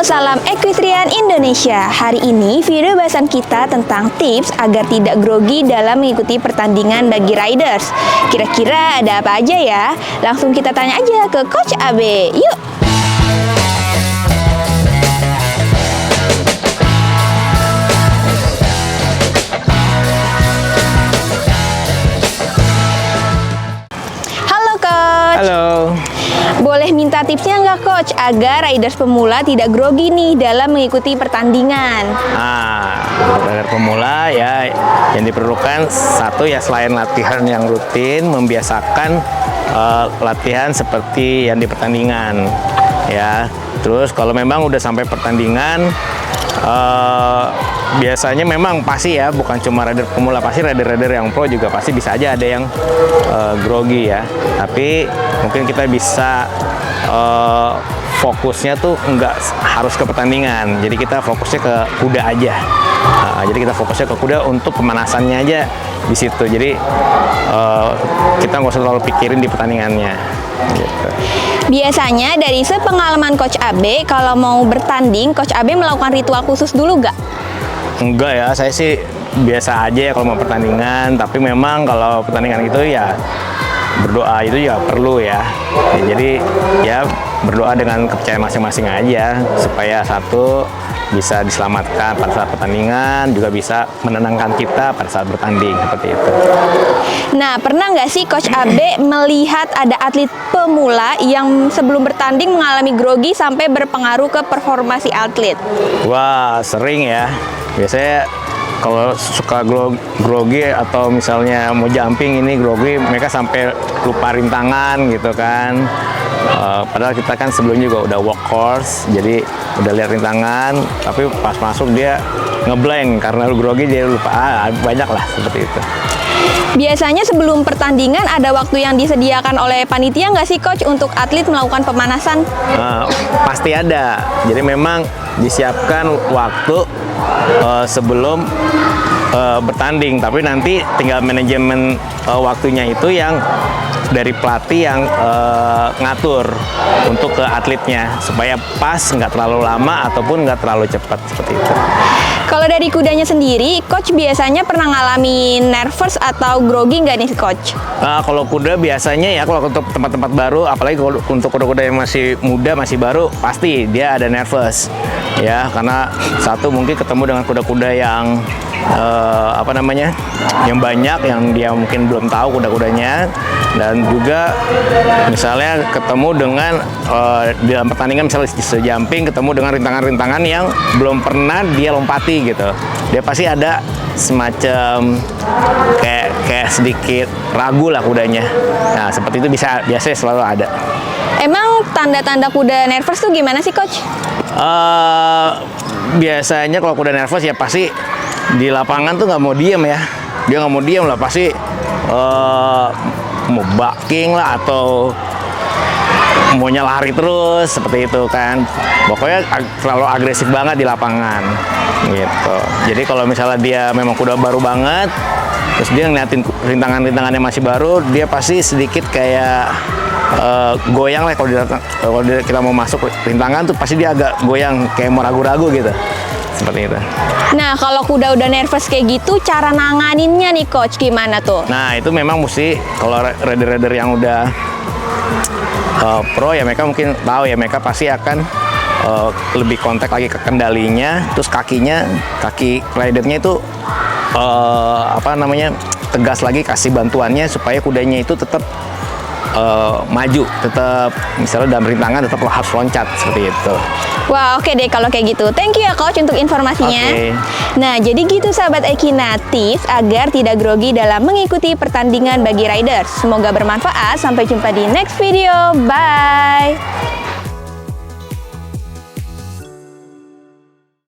Halo, salam Equestrian Indonesia. Hari ini video bahasan kita tentang tips agar tidak grogi dalam mengikuti pertandingan bagi riders. Kira-kira ada apa aja ya? Langsung kita tanya aja ke Coach Abe. Yuk! Halo Coach. Halo. Boleh minta tipsnya nggak Coach agar riders pemula tidak grogi nih dalam mengikuti pertandingan? Untuk rider pemula ya yang diperlukan satu ya, selain latihan yang rutin, membiasakan latihan seperti yang di pertandingan ya. Terus kalau memang udah sampai pertandingan, biasanya memang pasti ya, bukan cuma rider pemula, pasti rider-rider yang pro juga pasti bisa aja ada yang grogi ya. Tapi mungkin kita bisa fokusnya tuh nggak harus ke pertandingan, jadi kita fokusnya ke kuda aja. Jadi kita fokusnya ke kuda untuk pemanasannya aja di situ. Jadi kita nggak usah terlalu pikirin di pertandingannya. Gitu. Biasanya dari sepengalaman Coach Abe, kalau mau bertanding, Coach Abe melakukan ritual khusus dulu nggak? Enggak ya, saya sih biasa aja ya kalau mau pertandingan. Tapi memang kalau pertandingan itu ya berdoa itu ya perlu ya. Jadi ya berdoa dengan kepercayaan masing-masing aja supaya satu bisa diselamatkan pada saat pertandingan, juga bisa menenangkan kita pada saat bertanding seperti itu. Nah, pernah nggak sih Coach Abe melihat ada atlet pemula yang sebelum bertanding mengalami grogi sampai berpengaruh ke performa si atlet? Wah, sering ya. Biasanya kalau suka grogi atau misalnya mau jumping ini grogi, mereka sampai lupa rintangan gitu kan. Padahal kita kan sebelumnya juga udah walk course, jadi udah lihat rintangan, tapi pas masuk dia ngeblank karena grogi, dia lupa. Banyak lah seperti itu. Biasanya sebelum pertandingan ada waktu yang disediakan oleh panitia nggak sih Coach untuk atlet melakukan pemanasan? Pasti ada. Jadi memang disiapkan waktu sebelum bertanding, tapi nanti tinggal manajemen waktunya itu yang dari pelatih yang ngatur untuk ke atletnya supaya pas, nggak terlalu lama ataupun nggak terlalu cepat seperti itu. Kalau dari kudanya sendiri, Coach biasanya pernah ngalamin nervous atau grogi nggak nih Coach? Kalau kuda biasanya ya, kalau untuk tempat-tempat baru, apalagi kalau untuk kuda-kuda yang masih muda, masih baru, pasti dia ada nervous ya, karena satu mungkin ketemu dengan kuda-kuda yang yang banyak, yang dia mungkin belum tahu kuda-kudanya, dan juga misalnya ketemu dengan di dalam pertandingan misalnya jumping, ketemu dengan rintangan-rintangan yang belum pernah dia lompati gitu. Dia pasti ada semacam kayak sedikit ragu lah kudanya. Nah, seperti itu biasanya selalu ada. Emang tanda-tanda kuda nervous tuh gimana sih Coach? Biasanya kalau kuda nervous ya pasti di lapangan tuh nggak mau diem ya. Dia nggak mau diem lah, pasti mau bucking lah atau maunya lari terus seperti itu kan. Pokoknya terlalu agresif banget di lapangan gitu. Jadi kalau misalnya dia memang kuda baru banget, terus dia ngeliatin rintangan-rintangannya masih baru, dia pasti sedikit kayak goyang lah. Kalau kita mau masuk rintangan tuh pasti dia agak goyang, kayak mau ragu-ragu gitu. Seperti itu. Nah, kalau kuda udah nervous kayak gitu, cara nanganinnya nih Coach gimana tuh? Nah, itu memang mesti, kalau rider-rider yang udah pro ya, mereka mungkin tahu ya, mereka pasti akan lebih kontak lagi ke kendalinya, terus kaki ridernya itu tegas lagi, kasih bantuannya supaya kudanya itu tetap maju, tetap misalnya dalam rintangan tetap harus loncat seperti itu. Wah, oke deh kalau kayak gitu. Thank you ya Coach untuk informasinya. Okay. Nah, jadi gitu sahabat Equina, tips agar tidak grogi dalam mengikuti pertandingan bagi riders. Semoga bermanfaat. Sampai jumpa di next video. Bye.